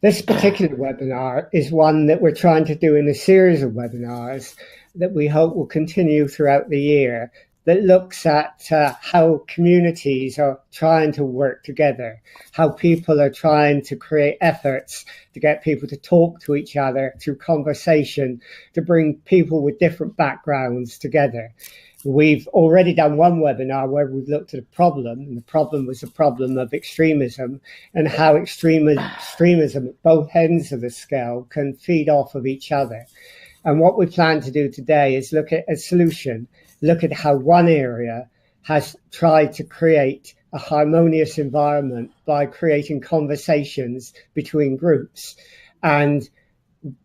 This particular webinar is one that we're trying to do in a series of webinars that we hope will continue throughout the year, that looks at how communities are trying to work together, how people are trying to create efforts to get people to talk to each other through conversation, to bring people with different backgrounds together. We've already done one webinar where we've looked at a problem, and the problem was the problem of extremism and how extremism at both ends of the scale can feed off of each other. And what we plan to do today is look at a solution, look at how one area has tried to create a harmonious environment by creating conversations between groups. And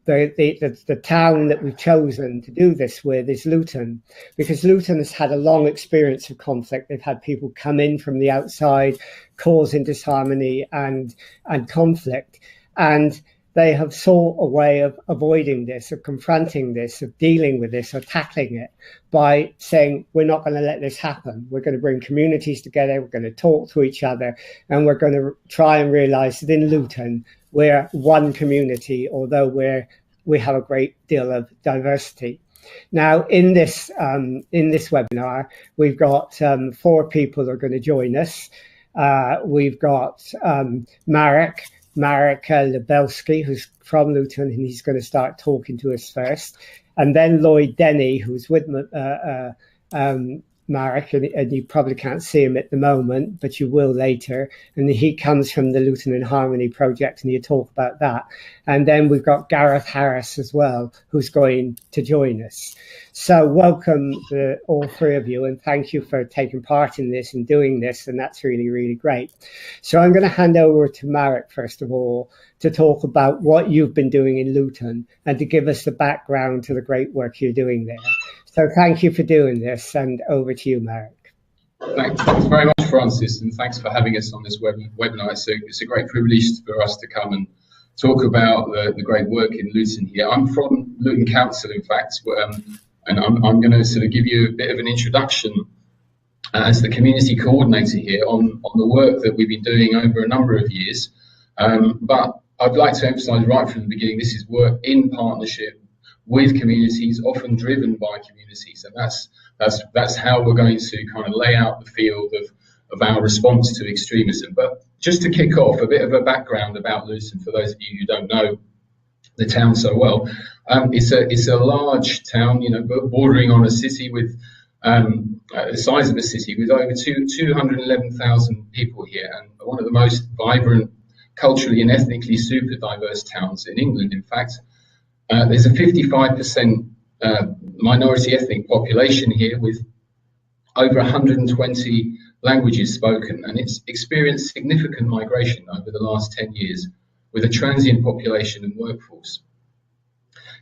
the town that we've chosen to do this with is Luton, because Luton has had a long experience of conflict. They've had people come in from the outside, causing disharmony and conflict. And they have sought a way of avoiding this, of confronting this, of dealing with this, or tackling it by saying, we're not going to let this happen. We're going to bring communities together. We're going to talk to each other, and we're going to try and realize that in Luton, we're one community, although we have a great deal of diversity. Now, in this webinar, we've got 4 people who are going to join us. We've got Marek Lebelski, who's from Luton, and he's going to start talking to us first. And then Lloyd Denny, who's with Marek, and you probably can't see him at the moment, but you will later. And he comes from the Luton in Harmony project, and he'll talk about that. And then we've got Gareth Harris as well, who's going to join us. So welcome all 3 of you, and thank you for taking part in this and doing this, and that's really, really great. So I'm going to hand over to Marek, first of all, to talk about what you've been doing in Luton and to give us the background to the great work you're doing there. So thank you for doing this, and over to you, Marek. Thanks very much, Francis, and thanks for having us on this webinar. It's a great privilege for us to come and talk about the great work in Luton here. I'm from Luton Council, in fact, and I'm going to sort of give you a bit of an introduction as the community coordinator here on the work that we've been doing over a number of years. But I'd like to emphasise right from the beginning, this is work in partnership with communities, often driven by communities, and that's how we're going to kind of lay out the field of our response to extremism. But just to kick off, a bit of a background about Luton for those of you who don't know the town so well. It's a large town, bordering on a city with the size of a city with over 211,000 people here, and one of the most vibrant, culturally and ethnically super diverse towns in England. In fact, there's a 55% minority ethnic population here with over 120 languages spoken, and it's experienced significant migration over the last 10 years with a transient population and workforce.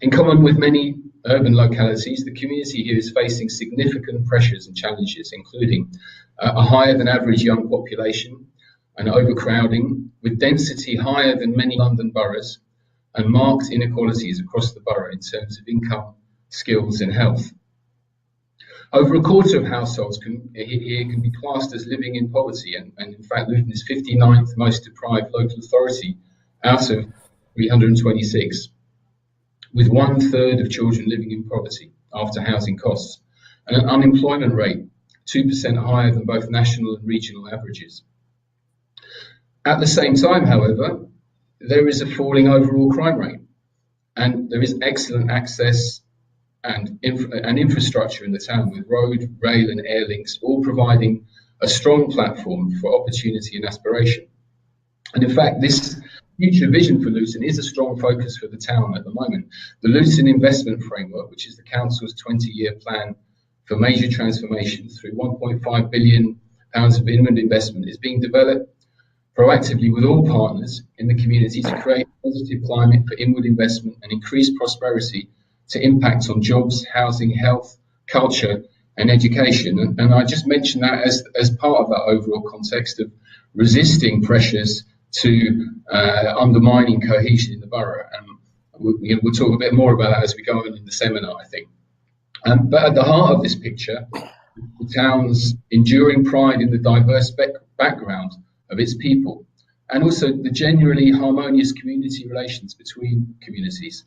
In common with many urban localities, the community here is facing significant pressures and challenges, including a higher than average young population and overcrowding, with density higher than many London boroughs, and marked inequalities across the borough in terms of income, skills and health. Over a quarter of households here can be classed as living in poverty, and in fact Luton is 59th most deprived local authority out of 326, with 1/3 of children living in poverty after housing costs, and an unemployment rate 2% higher than both national and regional averages. At the same time, however, there is a falling overall crime rate, and there is excellent access and infrastructure in the town, with road, rail and air links all providing a strong platform for opportunity and aspiration. And in fact, this future vision for Luton is a strong focus for the town at the moment. The Luton Investment Framework, which is the council's 20-year plan for major transformation through £1.5 billion of inward investment, is being developed proactively with all partners in the community to create a positive climate for inward investment and increase prosperity to impact on jobs, housing, health, culture and education. And I just mentioned that as part of that overall context of resisting pressures to undermining cohesion in the borough. And we'll talk a bit more about that as we go on in the seminar, I think. But at the heart of this picture, the town's enduring pride in the diverse background of its people, and also the generally harmonious community relations between communities.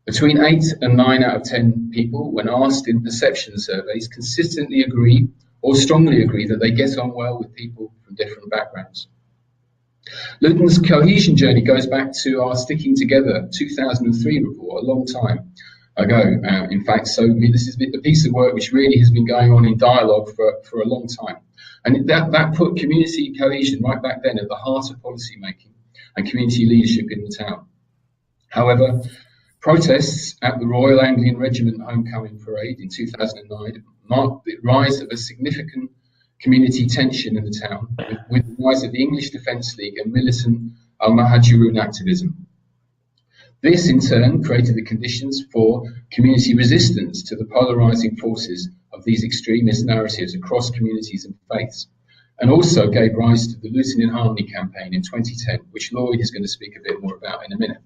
Between 8 and 9 out of 10 people, when asked in perception surveys, consistently agree or strongly agree that they get on well with people from different backgrounds. Luton's cohesion journey goes back to our Sticking Together 2003 report, a long time ago, in fact. So this is a piece of work which really has been going on in dialogue for a long time. And that put community cohesion right back then at the heart of policy making and community leadership in the town. However, protests at the Royal Anglian Regiment Homecoming Parade in 2009 marked the rise of a significant community tension in the town, with the rise of the English Defence League and militant Al-Muhajirun activism. This, in turn, created the conditions for community resistance to the polarising forces of these extremist narratives across communities and faiths, and also gave rise to the Luton in Harmony campaign in 2010, which Lloyd is going to speak a bit more about in a minute.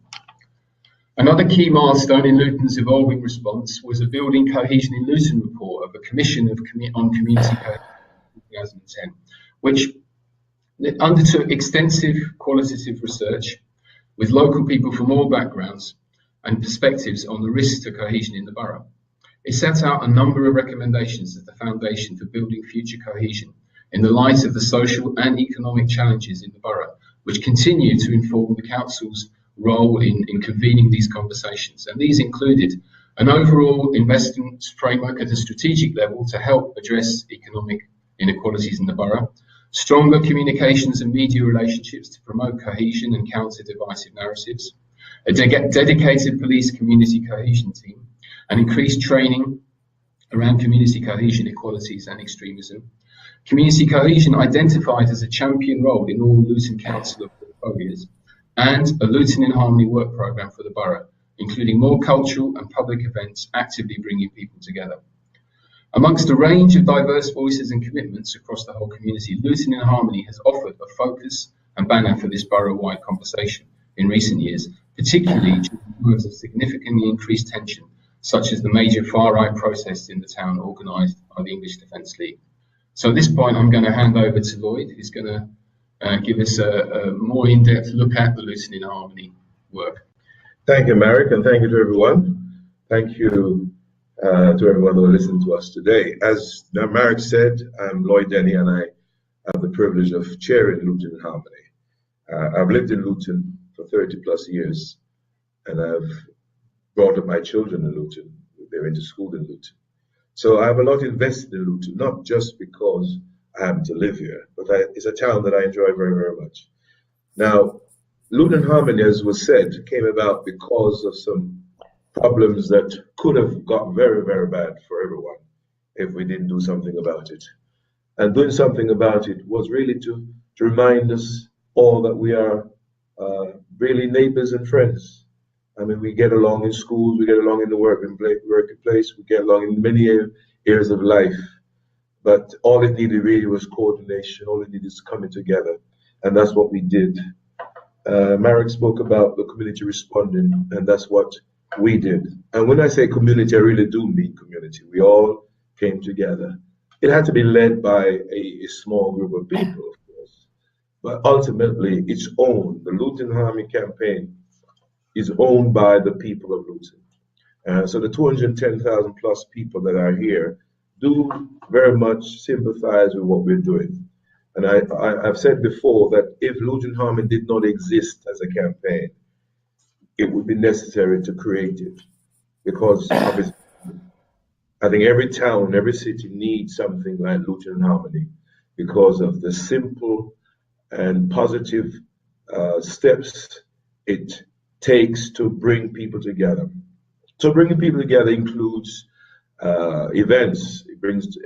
Another key milestone in Luton's evolving response was a Building Cohesion in Luton report of a Commission on Community Cohesion in 2010, which undertook extensive qualitative research with local people from all backgrounds and perspectives on the risks to cohesion in the borough. It set out a number of recommendations as the foundation for building future cohesion in the light of the social and economic challenges in the borough, which continue to inform the council's role in convening these conversations. And these included an overall investment framework at a strategic level to help address economic inequalities in the borough, stronger communications and media relationships to promote cohesion and counter divisive narratives, a dedicated police community cohesion team, and increased training around community cohesion, equalities and extremism. Community cohesion identified as a champion role in all Luton Council portfolios, and a Luton in Harmony work programme for the borough, including more cultural and public events actively bringing people together. Amongst a range of diverse voices and commitments across the whole community, Luton in Harmony has offered a focus and banner for this borough-wide conversation in recent years, particularly during times of significantly increased tension, such as the major far-right protests in the town organised by the English Defence League. So at this point, I'm going to hand over to Lloyd, who's going to give us a more in-depth look at the Luton in Harmony work. Thank you, Marek, and thank you to everyone. Thank you to everyone who listened to us today. As Marek said, I'm Lloyd Denny, and I have the privilege of chairing Luton in Harmony. I've lived in Luton for 30 plus years, and I've brought up my children in Luton. They went to school in Luton. So I have a lot invested in Luton, not just because I happen to live here, but it's a town that I enjoy very, very much. Now, Luton in Harmony, as was said, came about because of some problems that could have got very, very bad for everyone if we didn't do something about it. And doing something about it was really to remind us all that we are really neighbors and friends. I mean, we get along in schools, we get along in the workplace, we get along in many areas of life. But all it needed really was coordination. All it needed is coming together. And that's what we did. Marek spoke about the community responding, and that's what we did. And when I say community, I really do mean community. We all came together. It had to be led by a small group of people, of course. But ultimately, it's owned. The Luton Harmony campaign is owned by the people of Luton. So the 210,000 plus people that are here do very much sympathize with what we're doing. And I've said before that if Luton Harmony did not exist as a campaign, it would be necessary to create it. Because obviously, I think every town, every city needs something like Luton Harmony because of the simple and positive steps it takes to bring people together. So bringing people together includes events. It brings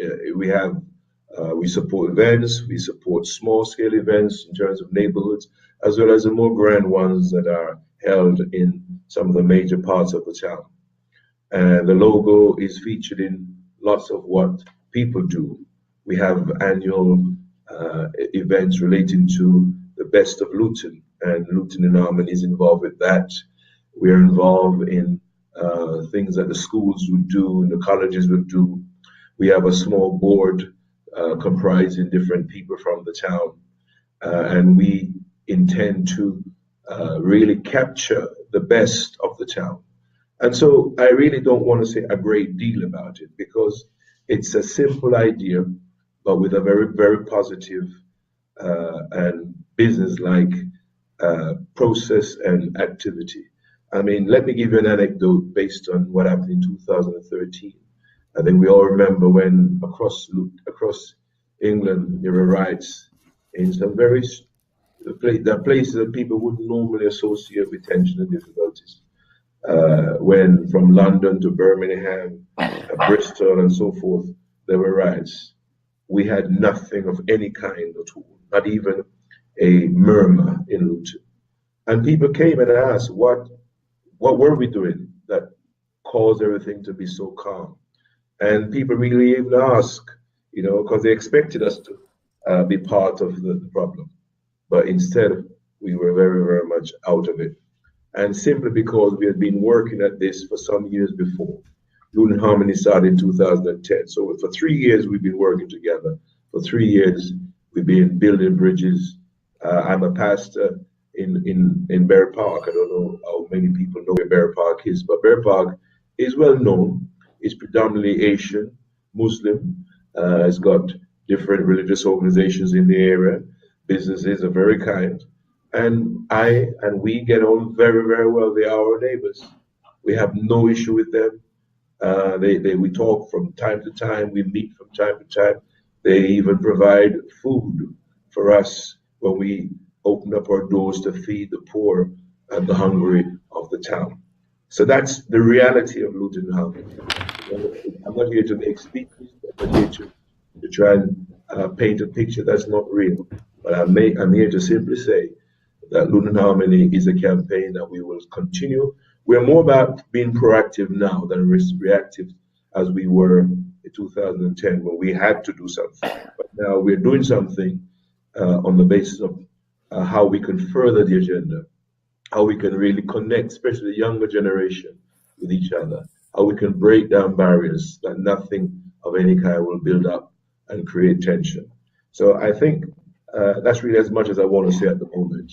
we support events, we support small scale events in terms of neighborhoods, as well as the more grand ones that are held in some of the major parts of the town. And the logo is featured in lots of what people do. We have annual events relating to the best of Luton, and Luton in Harmony is involved with that. We are involved in things that the schools would do and the colleges would do. We have a small board comprising different people from the town, and we intend to really capture the best of the town. And so I really don't want to say a great deal about it because it's a simple idea, but with a very, very positive and business-like process and activity. I mean, let me give you an anecdote based on what happened in 2013. I think we all remember when across England there were riots in some very places that people wouldn't normally associate with tension and difficulties. When from London to Birmingham, Bristol, and so forth, there were riots. We had nothing of any kind at all, not even a murmur in Luton. And people came and asked, what were we doing that caused everything to be so calm? And people really even asked, because they expected us to be part of the problem. But instead, we were very, very much out of it. And simply because we had been working at this for some years before. Luton Harmony started in 2010. So for 3 years, we've been working together. For 3 years, we've been building bridges. I'm a pastor in Bear Park. I don't know how many people know where Bear Park is, but Bear Park is well known. It's predominantly Asian, Muslim. It's got different religious organizations in the area. Businesses are very kind. And we get on very, very well. They are our neighbors. We have no issue with them. We talk from time to time. We meet from time to time. They even provide food for us when we open up our doors to feed the poor and the hungry of the town. So that's the reality of Luton Harmony. I'm not here to make speeches. I'm not here to try and paint a picture that's not real. But I'm here to simply say that Luton Harmony is a campaign that we will continue. We're more about being proactive now than reactive as we were in 2010 when we had to do something. But now we're doing something on the basis of how we can further the agenda, how we can really connect, especially the younger generation, with each other, how we can break down barriers that nothing of any kind will build up and create tension. So I think that's really as much as I want to say at the moment.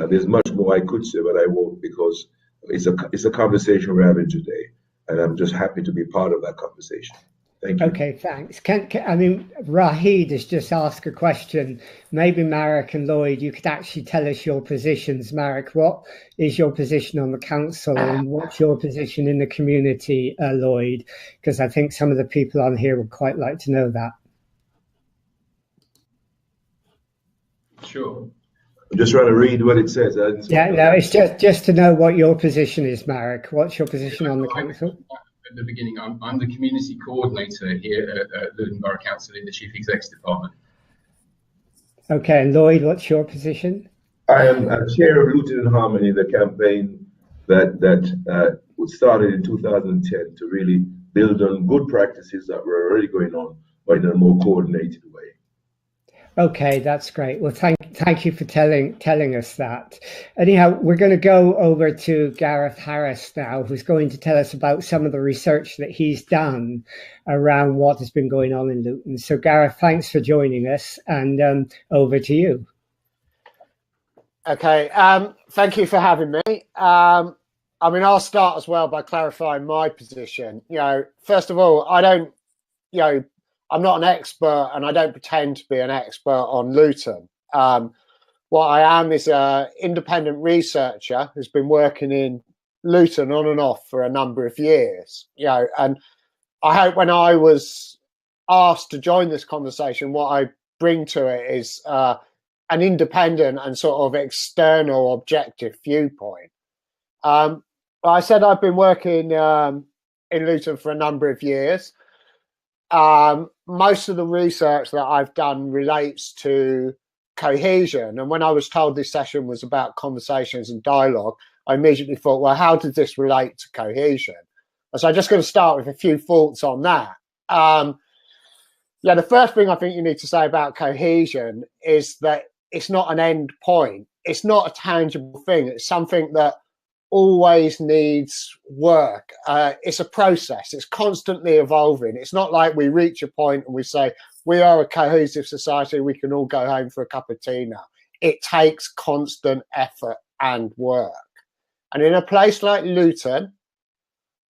There's much more I could say, but I won't because it's a conversation we're having today, and I'm just happy to be part of that conversation. Thank you. Okay, thanks. Rahid has just asked a question. Maybe Marek and Lloyd, you could actually tell us your positions. Marek, what is your position on the council and what's your position in the community, Lloyd? Because I think some of the people on here would quite like to know that. Sure. I'm just trying to read what it says. Yeah, no, it's just to know what your position is, Marek. What's your position on the council? At the beginning, I'm the community coordinator here at Luton Borough Council in the Chief Exec's Department. Okay, and Lloyd, what's your position? I am chair of Luton Harmony, the campaign that was started in 2010 to really build on good practices that were already going on, but in a more coordinated way. Okay, that's great. Well, thank you for telling us that. Anyhow, we're going to go over to Gareth Harris now, who's going to tell us about some of the research that he's done around what has been going on in Luton. So, Gareth, thanks for joining us, and over to you. Okay, thank you for having me. I'll start as well by clarifying my position. First of all, I'm not an expert and I don't pretend to be an expert on Luton. What I am is an independent researcher who's been working in Luton on and off for a number of years. And I hope when I was asked to join this conversation, what I bring to it is an independent and sort of external objective viewpoint. I said I've been working in Luton for a number of years. Most of the research that I've done relates to cohesion. And when I was told this session was about conversations and dialogue, I immediately thought, well, how does this relate to cohesion? And so I'm just going to start with a few thoughts on that. The first thing I think you need to say about cohesion is that it's not an end point. It's not a tangible thing. It's something that always needs work. It's a process. It's constantly evolving. It's not like we reach a point and we say, we are a cohesive society. We can all go home for a cup of tea now. it takes constant effort and work. And in a place like Luton,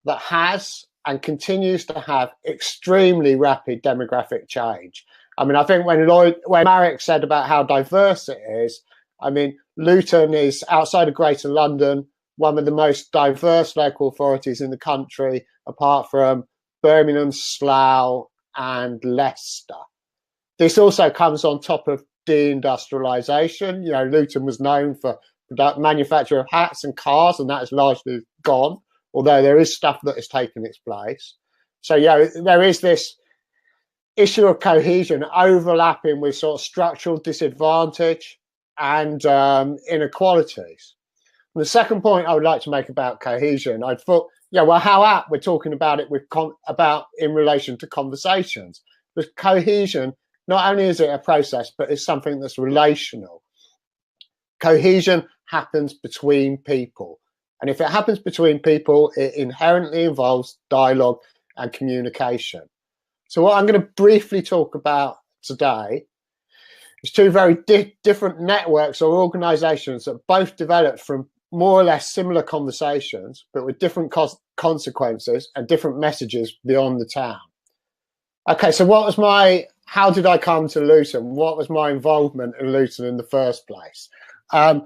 that has and continues to have extremely rapid demographic change. I mean, I think when Marek said about how diverse it is, I mean, Luton is, outside of Greater London, one of the most diverse local authorities in the country, apart from Birmingham, Slough, and Leicester. This also comes on top of deindustrialisation. You know, Luton was known for manufacture of hats and cars, and that is largely gone, although there is stuff that has taken its place. So, yeah, there is this issue of cohesion overlapping with sort of structural disadvantage and inequalities. And the second point I would like to make about cohesion, I thought, yeah, well, how apt we're talking about it about in relation to conversations. Because cohesion, not only is it a process, but it's something that's relational. Cohesion happens between people. And if it happens between people, it inherently involves dialogue and communication. So what I'm going to briefly talk about today is two very different networks or organizations that both developed from more or less similar conversations, but with different consequences and different messages beyond the town. Okay, so how did I come to Luton? What was my involvement in Luton in the first place? I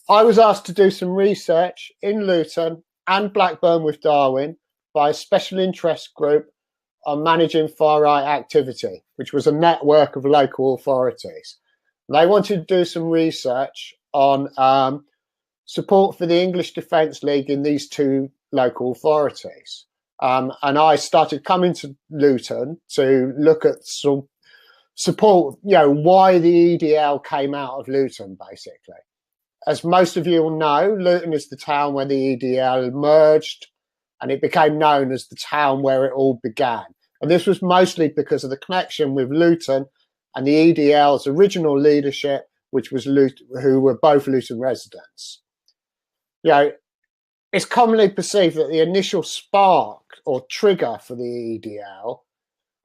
was asked to do some research in Luton and Blackburn with Darwin by a special interest group on managing far-right activity, which was a network of local authorities. They wanted to do some research on support for the English Defence League in these two local authorities. And I started coming to Luton to look at some support, you know, why the EDL came out of Luton, basically. As most of you will know, Luton is the town where the EDL emerged, and it became known as the town where it all began. And this was mostly because of the connection with Luton and the EDL's original leadership, which was who were both Luton residents. You know, it's commonly perceived that the initial spark or trigger for the EDL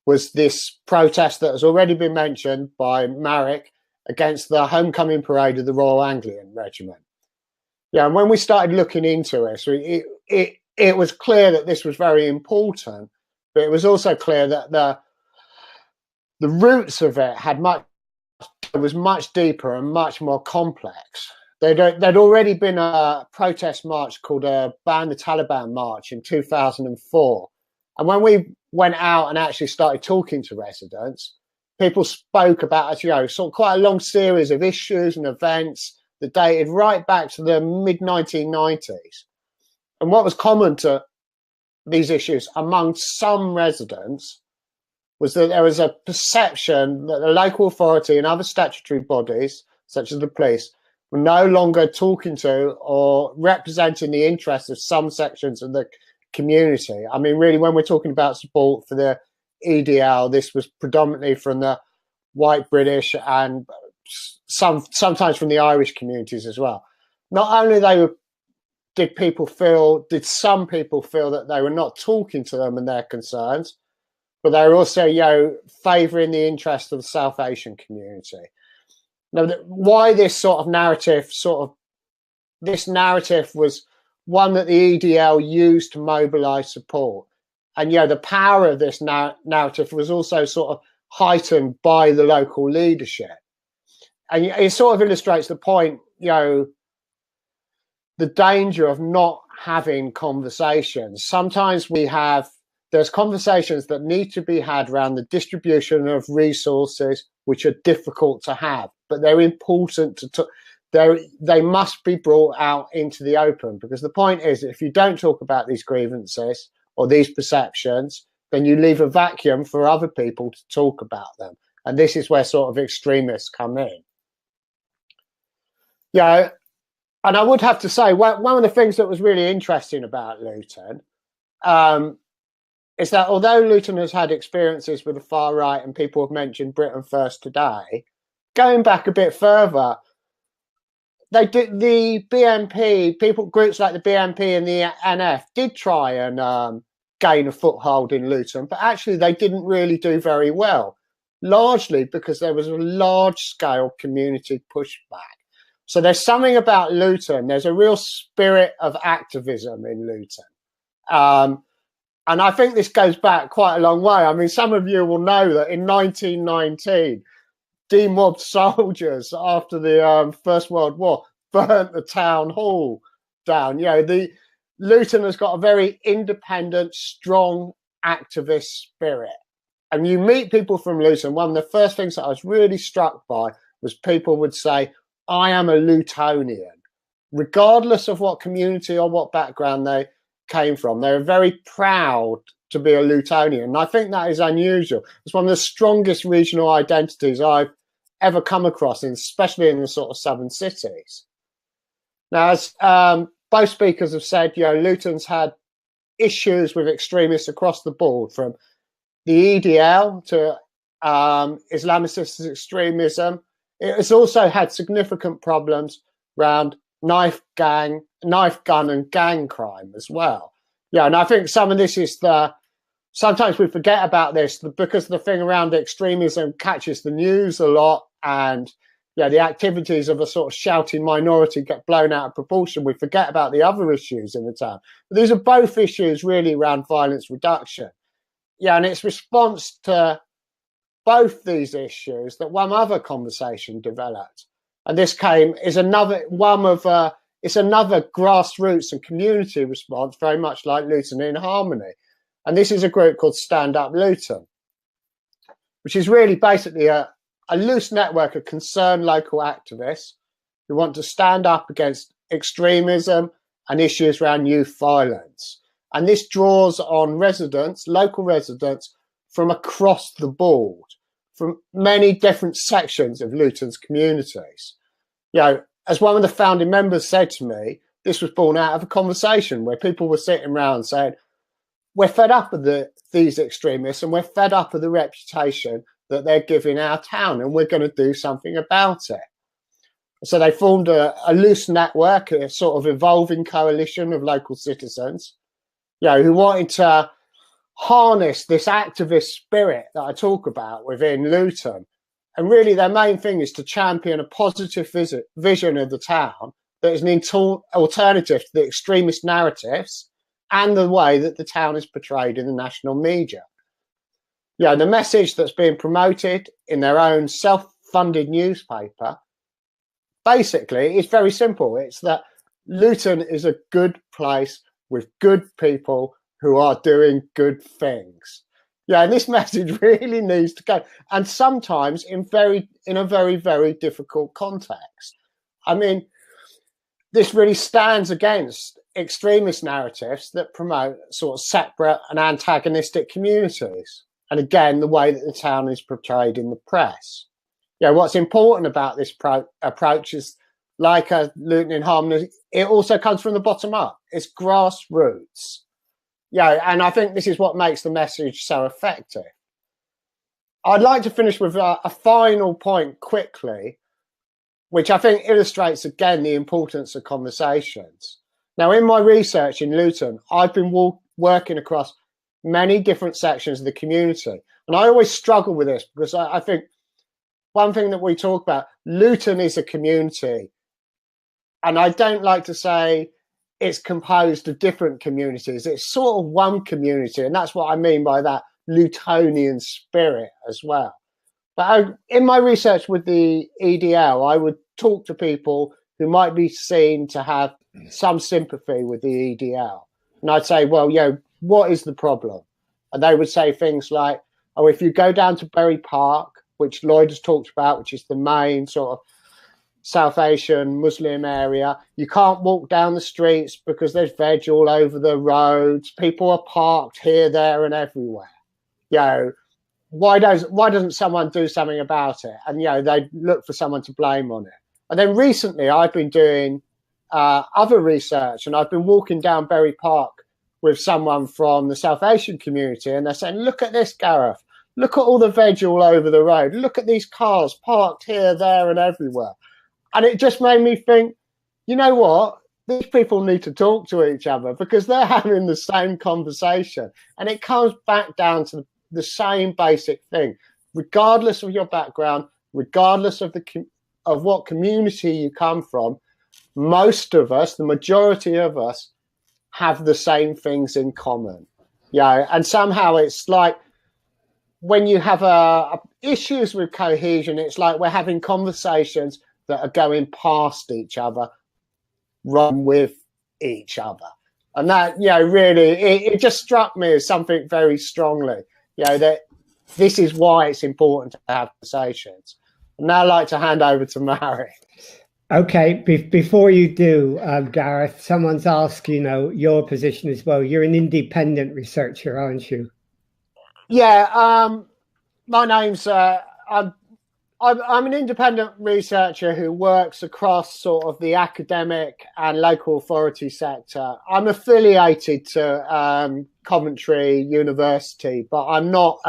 was this protest that has already been mentioned by Marek against the homecoming parade of the Royal Anglian Regiment. Yeah, and when we started looking into it, it was clear that this was very important, but it was also clear that the roots of it was much deeper and much more complex. There'd already been a protest march called a Ban the Taliban March in 2004. And when we went out and actually started talking to residents, people spoke about, you know, sort of quite a long series of issues and events that dated right back to the mid-1990s. And what was common to these issues among some residents was that there was a perception that the local authority and other statutory bodies, such as the police, were no longer talking to or representing the interests of some sections of the community. I mean, really, when we're talking about support for the EDL, this was predominantly from the white British and sometimes from the Irish communities as well. Not only did some people feel that they were not talking to them and their concerns, but they were also, you know, favouring the interests of the South Asian community. Now, why this sort of narrative? This narrative was one that the EDL used to mobilise support, and you know, the power of this narrative was also sort of heightened by the local leadership, and it sort of illustrates the point, you know, the danger of not having conversations. Sometimes there's conversations that need to be had around the distribution of resources, which are difficult to have, but they're important they must be brought out into the open, because the point is, if you don't talk about these grievances or these perceptions, then you leave a vacuum for other people to talk about them. And this is where sort of extremists come in. Yeah, and I would have to say, one of the things that was really interesting about Luton is that although Luton has had experiences with the far right, and people have mentioned Britain First today, going back a bit further, the BNP, groups like the BNP and the NF did try and gain a foothold in Luton, but actually they didn't really do very well, largely because there was a large-scale community pushback. So there's something about Luton. There's a real spirit of activism in Luton. And I think this goes back quite a long way. I mean, some of you will know that in 1919, demobbed soldiers after the First World War burnt the town hall down. You know, the Luton has got a very independent, strong activist spirit. And you meet people from Luton, one of the first things that I was really struck by was people would say, I am a Lutonian, regardless of what community or what background they came from. They were very proud to be a Lutonian. And I think that is unusual. It's one of the strongest regional identities I've ever come across, especially in the sort of southern cities. Now, as both speakers have said, you know, Luton's had issues with extremists across the board, from the EDL to Islamist extremism. It has also had significant problems around knife, gun and gang crime as well. Yeah, and I think some of this is sometimes we forget about this because the thing around extremism catches the news a lot, and yeah, the activities of a sort of shouting minority get blown out of proportion. We forget about the other issues in the town. But these are both issues really around violence reduction. Yeah, and it's response to both these issues that one other conversation developed, and this is another it's another grassroots and community response, very much like Luton in Harmony. And this is a group called Stand Up Luton, which is really basically a loose network of concerned local activists who want to stand up against extremism and issues around youth violence. And this draws on local residents from across the board, from many different sections of Luton's communities. You know, as one of the founding members said to me, this was born out of a conversation where people were sitting around saying, we're fed up of these extremists, and we're fed up of the reputation that they're giving our town, and we're going to do something about it. So they formed a loose network, a sort of evolving coalition of local citizens, you know, who wanted to harness this activist spirit that I talk about within Luton. And really their main thing is to champion a positive vision of the town that is an alternative to the extremist narratives and the way that the town is portrayed in the national media. Yeah, the message that's being promoted in their own self-funded newspaper basically is very simple. It's that Luton is a good place with good people who are doing good things. Yeah, and this message really needs to go, and sometimes in a very, very difficult context. I mean, this really stands against extremist narratives that promote sort of separate and antagonistic communities. And again, the way that the town is portrayed in the press. Yeah, what's important about this approach is, like a Luton in Harmony, it also comes from the bottom up. It's grassroots. Yeah, and I think this is what makes the message so effective. I'd like to finish with a final point quickly, which I think illustrates again the importance of conversations. Now, in my research in Luton, I've been working across many different sections of the community. And I always struggle with this because I think one thing that we talk about, Luton is a community. And I don't like to say it's composed of different communities. It's sort of one community. And that's what I mean by that Lutonian spirit as well. But in my research with the EDL, I would talk to people who might be seen to have some sympathy with the EDL. And I'd say, well, you know, what is the problem? And they would say things like, oh, if you go down to Bury Park, which Lloyd has talked about, which is the main sort of South Asian Muslim area, you can't walk down the streets because there's veg all over the roads. People are parked here, there, and everywhere. You know, why doesn't someone do something about it? And, you know, they look for someone to blame on it. And then recently I've been doing other research, and I've been walking down Bury Park with someone from the South Asian community, and they're saying, look at this, Gareth. Look at all the veg all over the road. Look at these cars parked here, there, and everywhere. And it just made me think, you know what? These people need to talk to each other because they're having the same conversation. And it comes back down to the same basic thing. Regardless of your background, regardless of the of what community you come from, most of us, the majority of us, have the same things in common. And somehow it's like when you have issues with cohesion, it's like we're having conversations that are going past each other, run with each other. And that, really, it just struck me as something very strongly, that this is why it's important to have conversations. And now I'd like to hand over to Mary. Okay, before you do, Gareth, someone's asked, your position as well. You're an independent researcher, aren't you? Yeah, my name's, I'm an independent researcher who works across sort of the academic and local authority sector. I'm affiliated to Coventry University, but I'm not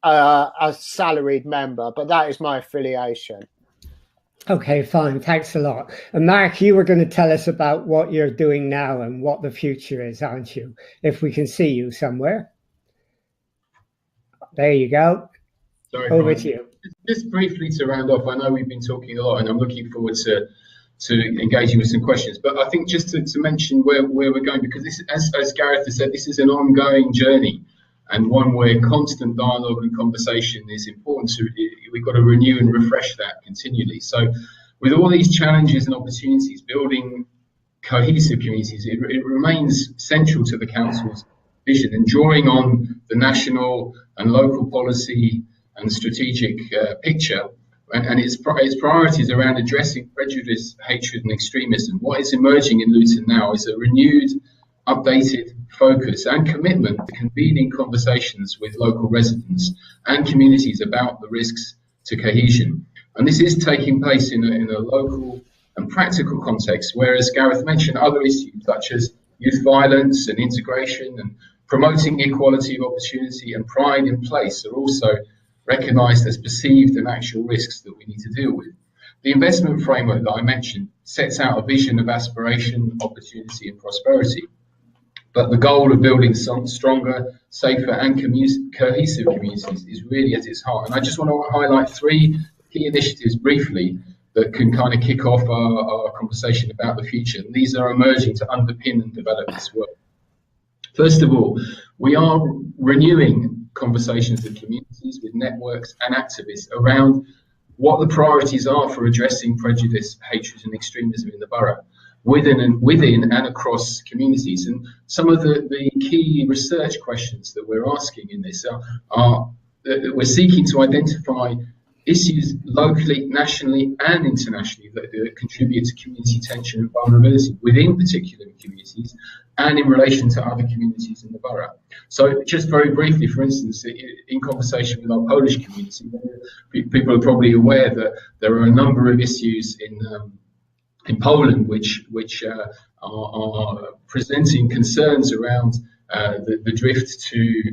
a salaried member, but that is my affiliation. Okay, fine. Thanks a lot. And Mark, you were going to tell us about what you're doing now and what the future is, aren't you? If we can see you somewhere. There you go. Sorry, over to you. Just briefly to round off, I know we've been talking a lot and I'm looking forward to engaging with some questions, but I think just to mention where we're going, because this, as Gareth has said, this is an ongoing journey and one where constant dialogue and conversation is important. We've got to renew and refresh that continually. So with all these challenges and opportunities, building cohesive communities, it remains central to the Council's vision, and drawing on the national and local policy and strategic picture and its priorities around addressing prejudice, hatred and extremism. What is emerging in Luton now is a renewed, updated focus and commitment to convening conversations with local residents and communities about the risks to cohesion. And this is taking place in a local and practical context, whereas Gareth mentioned other issues such as youth violence and integration and promoting equality of opportunity and pride in place are also recognised as perceived and actual risks that we need to deal with. The investment framework that I mentioned sets out a vision of aspiration, opportunity and prosperity. But the goal of building some stronger, safer and cohesive communities is really at its heart. And I just want to highlight three key initiatives briefly that can kind of kick off our conversation about the future. And these are emerging to underpin and develop this work. First of all, we are renewing conversations with communities, with networks and activists around what the priorities are for addressing prejudice, hatred and extremism in the borough, within and across communities. And some of the key research questions that we're asking in this are we're seeking to identify issues locally, nationally and internationally that contribute to community tension and vulnerability within particular communities and in relation to other communities in the borough. So just very briefly, for instance, in conversation with our Polish community, people are probably aware that there are a number of issues in Poland which are presenting concerns around the drift to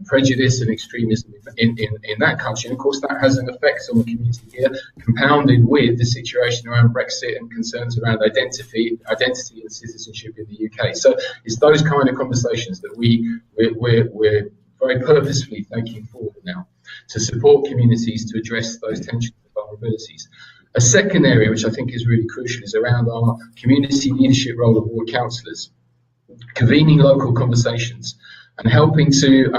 prejudice and extremism in that country. And of course, that has an effect on the community here, compounded with the situation around Brexit and concerns around identity and citizenship in the UK. So it's those kind of conversations that we're very purposefully taking forward now to support communities to address those tensions and vulnerabilities. A second area, which I think is really crucial, is around our community leadership role of ward councillors, convening local conversations and helping to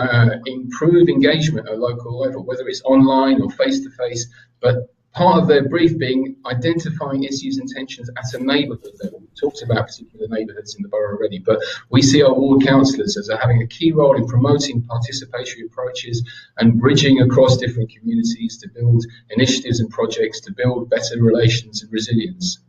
improve engagement at a local level, whether it's online or face-to-face, but part of their brief being identifying issues and tensions at a neighbourhood level. We talked about particular neighbourhoods in the borough already, but we see our ward councillors as having a key role in promoting participatory approaches and bridging across different communities to build initiatives and projects to build better relations and resilience.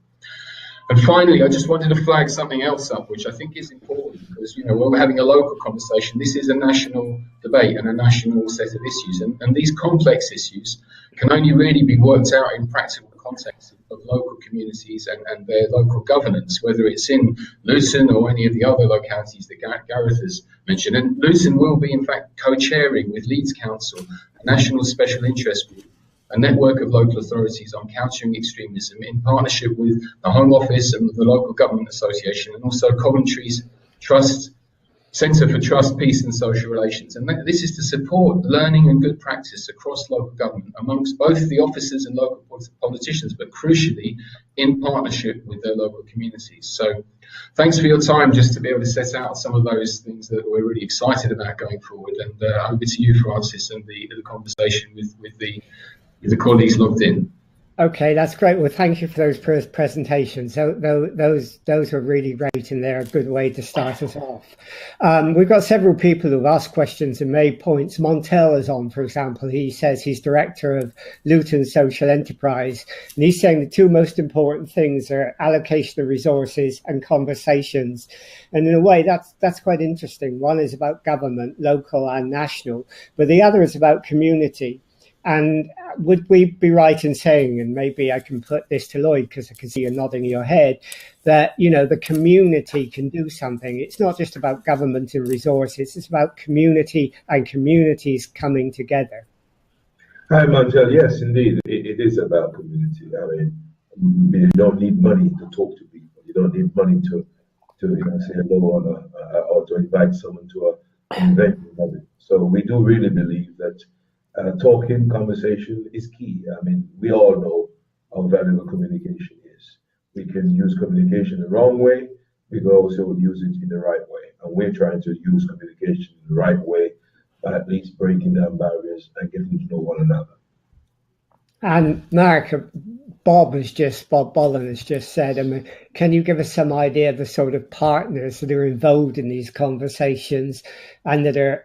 And finally, I just wanted to flag something else up, which I think is important, because, when we're having a local conversation, this is a national debate and a national set of issues. And these complex issues can only really be worked out in practical context of local communities and their local governance, whether it's in Luton or any of the other localities that Gareth has mentioned. And Luton will be, in fact, co-chairing with Leeds Council, a national special interest group, a network of local authorities on countering extremism in partnership with the Home Office and the Local Government Association, and also Coventry's Trust Centre for Trust, Peace and Social Relations. And this is to support learning and good practice across local government amongst both the officers and local politicians, but crucially in partnership with their local communities. So thanks for your time, just to be able to set out some of those things that we're really excited about going forward. And over to you, Francis, and the conversation with the colleagues logged in. Okay, that's great. Well, thank you for those presentations. So those were really great, and they're a good way to start us off. We've got several people who've asked questions and made points. Montel is on, for example. He says he's director of Luton Social Enterprise, and he's saying the two most important things are allocation of resources and conversations. And in a way, that's quite interesting. One is about government, local and national, but the other is about community. And would we be right in saying, and maybe I can put this to Lloyd because I can see you nodding your head, that, you know, the community can do something. It's not just about government and resources, it's about community and communities coming together. Hi, Mantel. Yes, indeed, it is about community. I mean, you don't need money to talk to people. You don't need money to say hello or to invite someone to an event. So we do really believe that conversation is key. I mean, we all know how valuable communication is. We can use communication the wrong way. We can also use it in the right way. And we're trying to use communication in the right way by at least breaking down barriers and getting to know one another. And Mark, Bob Bollen has just said, I mean, can you give us some idea of the sort of partners that are involved in these conversations and that are,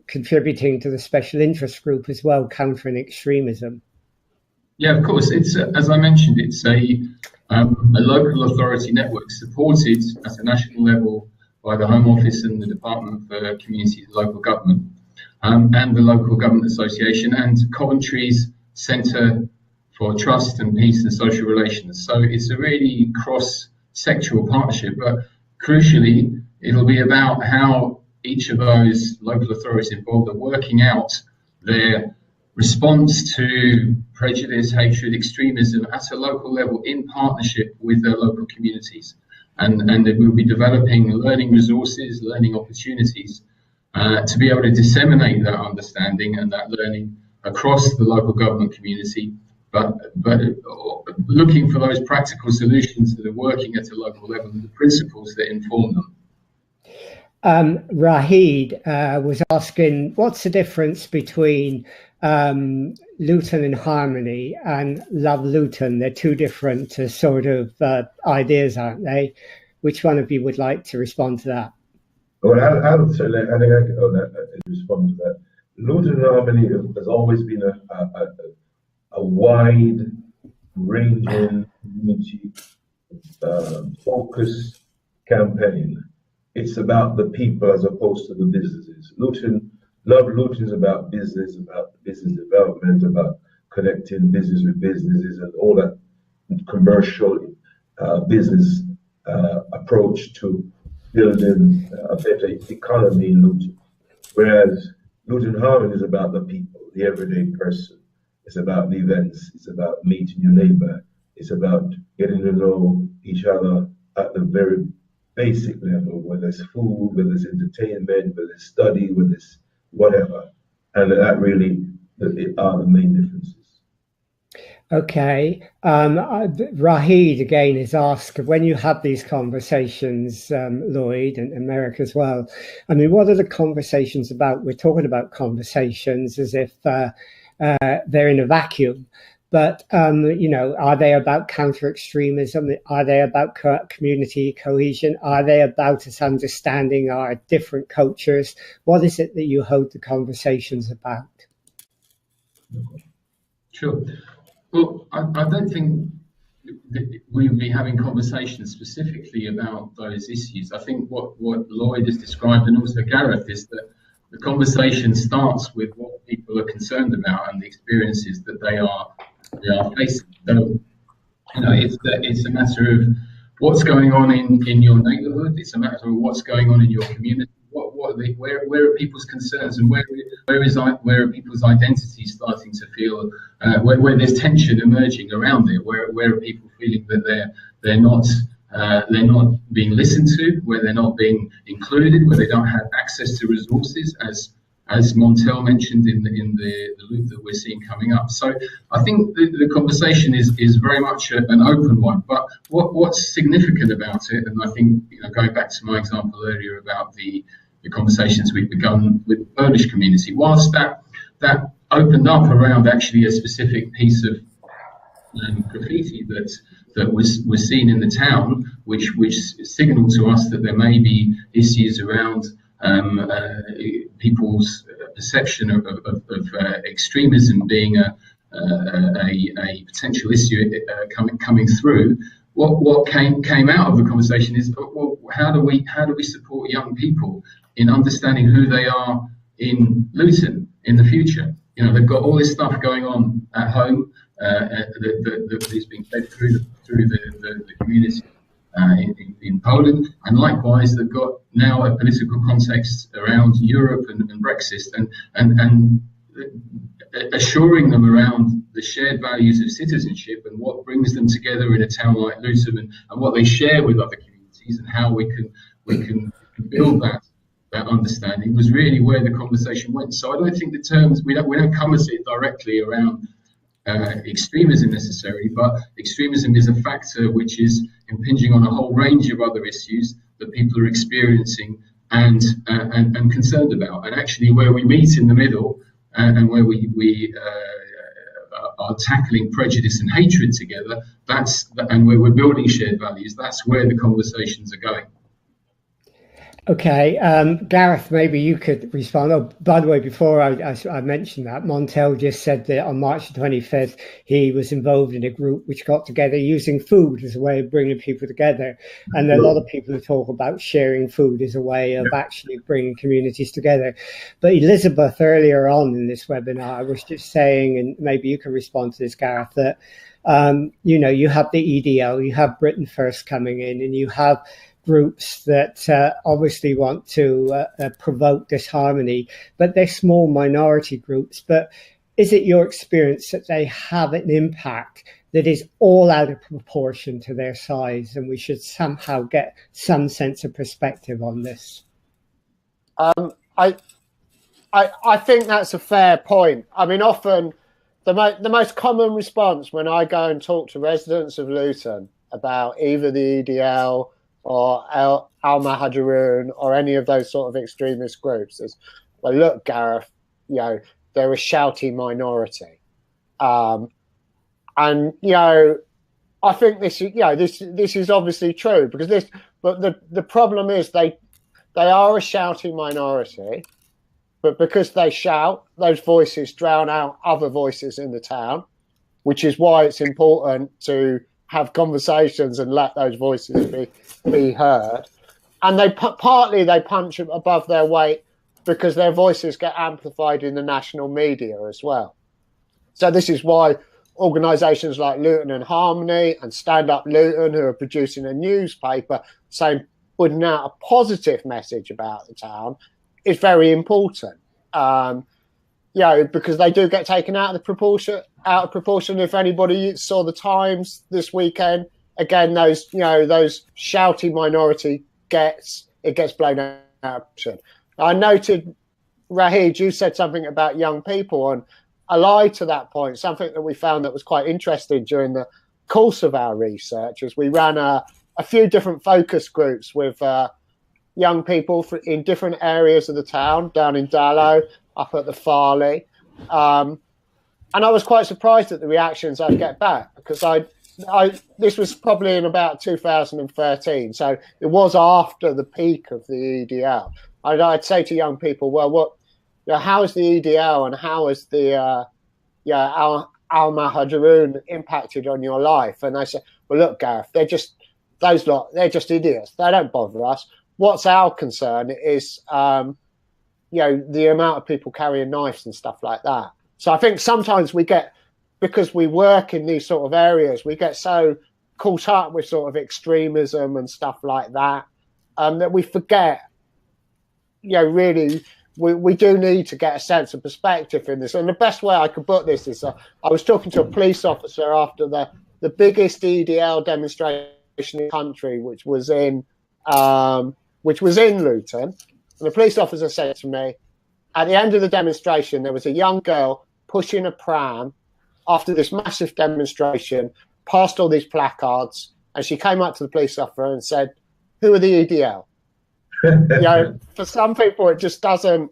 contributing to the special interest group as well, countering extremism? Yeah, of course. It's as I mentioned, it's a local authority network supported at a national level by the Home Office and the Department for Community and Local Government, and the Local Government Association and Coventry's Centre for Trust and Peace and Social Relations. So it's a really cross-sectoral partnership, but crucially, it'll be about how each of those local authorities involved are working out their response to prejudice, hatred, extremism at a local level in partnership with their local communities. And we'll be developing learning resources, learning opportunities to be able to disseminate that understanding and that learning across the local government community, but looking for those practical solutions that are working at a local level and the principles that inform them. Rahid was asking, what's the difference between Luton and Harmony and Love Luton? They're two different sort of ideas, aren't they? Which one of you would like to respond to that? Well, I think I can respond to that. Luton and Harmony has always been a wide-ranging community focus campaign. It's about the people as opposed to the businesses. Love Luton is about business development, about connecting business with businesses and all that commercial business approach to building a better economy in Luton. Whereas Luton Harmony is about the people, the everyday person. It's about the events. It's about meeting your neighbor. It's about getting to know each other at the very basic level, whether it's food, whether it's entertainment, whether it's study, whether it's whatever. And that really are the main differences. Okay. Rahid again is asked, when you have these conversations, Lloyd and Merrick as well, I mean, what are the conversations about? We're talking about conversations as if they're in a vacuum. But, are they about counter-extremism? Are they about community cohesion? Are they about us understanding our different cultures? What is it that you hold the conversations about? Sure. Well, I don't think we'll be having conversations specifically about those issues. I think what Lloyd has described, and also Gareth, is that the conversation starts with what people are concerned about and the experiences that they are facing. So, it's a matter of what's going on in your neighbourhood. It's a matter of what's going on in your community. Where are people's concerns, and where are people's identities starting to feel where there's tension emerging around it? Where are people feeling that they're not they're not being listened to, where they're not being included, where they don't have access to resources, as Montel mentioned in the loop that we're seeing coming up. So I think the conversation is very much an open one. But what's significant about it, and I think going back to my example earlier about the conversations we've begun with the Polish community, whilst that opened up around actually a specific piece of graffiti that was seen in the town, which signalled to us that there may be issues around people's perception of extremism being a potential issue coming through. What came out of the conversation is, well, how do we support young people in understanding who they are in Luton in the future? They've got all this stuff going on at home that is being fed through the community in Poland, and likewise they've got now a political context around Europe and Brexit, and assuring them around the shared values of citizenship and what brings them together in a town like Luton, and what they share with other communities, and how we can build that understanding, was really where the conversation went. So I don't think the terms, we don't come at it directly around extremism necessarily, but extremism is a factor which is impinging on a whole range of other issues that people are experiencing and concerned about. And actually, where we meet in the middle and where we are tackling prejudice and hatred together, and where we're building shared values, that's where the conversations are going. Okay, Gareth, maybe you could respond. Oh, by the way, before I mentioned that, Montel just said that on March the 25th, he was involved in a group which got together using food as a way of bringing people together. And a lot of people talk about sharing food as a way of actually bringing communities together. But Elizabeth, earlier on in this webinar, was just saying, and maybe you can respond to this, Gareth, that, you have the EDL, you have Britain First coming in, and you have groups that obviously want to provoke disharmony, but they're small minority groups. But is it your experience that they have an impact that is all out of proportion to their size, and we should somehow get some sense of perspective on this? I think that's a fair point. I mean, often the most common response when I go and talk to residents of Luton about either the EDL or Al-Muhajirun or any of those sort of extremist groups is, well, look, Gareth, they're a shouty minority. And, I think this is obviously true, because but the problem is they are a shouty minority, but because they shout, those voices drown out other voices in the town, which is why it's important to have conversations and let those voices be heard. And partly they punch above their weight because their voices get amplified in the national media as well. So this is why organisations like Luton and Harmony and Stand Up Luton, who are producing a newspaper putting out a positive message about the town, is very important. Because they do get taken out of proportion. If anybody saw the Times this weekend, again, those shouty minority gets blown out of proportion. I noted, Rahid, you said something about young people, and ally to that point, something that we found that was quite interesting during the course of our research is we ran a few different focus groups with young people in different areas of the town, down in Dallow, up at the Farley. And I was quite surprised at the reactions I'd get back, because this was probably in about 2013, so it was after the peak of the EDL. I'd say to young people, well, how is the EDL and how is the Al-Muhajirun impacted on your life? And I said, well, look, Gareth, they're just idiots. They don't bother us. What's our concern is, the amount of people carrying knives and stuff like that. So I think sometimes because we work in these sort of areas, we get so caught up with sort of extremism and stuff like that, that we forget, really, we do need to get a sense of perspective in this. And the best way I could put this is, I was talking to a police officer after the biggest EDL demonstration in the country, which was in Luton, and the police officer said to me, at the end of the demonstration, there was a young girl pushing a pram after this massive demonstration, past all these placards, and she came up to the police officer and said, "Who are the EDL?" For some people, it just doesn't.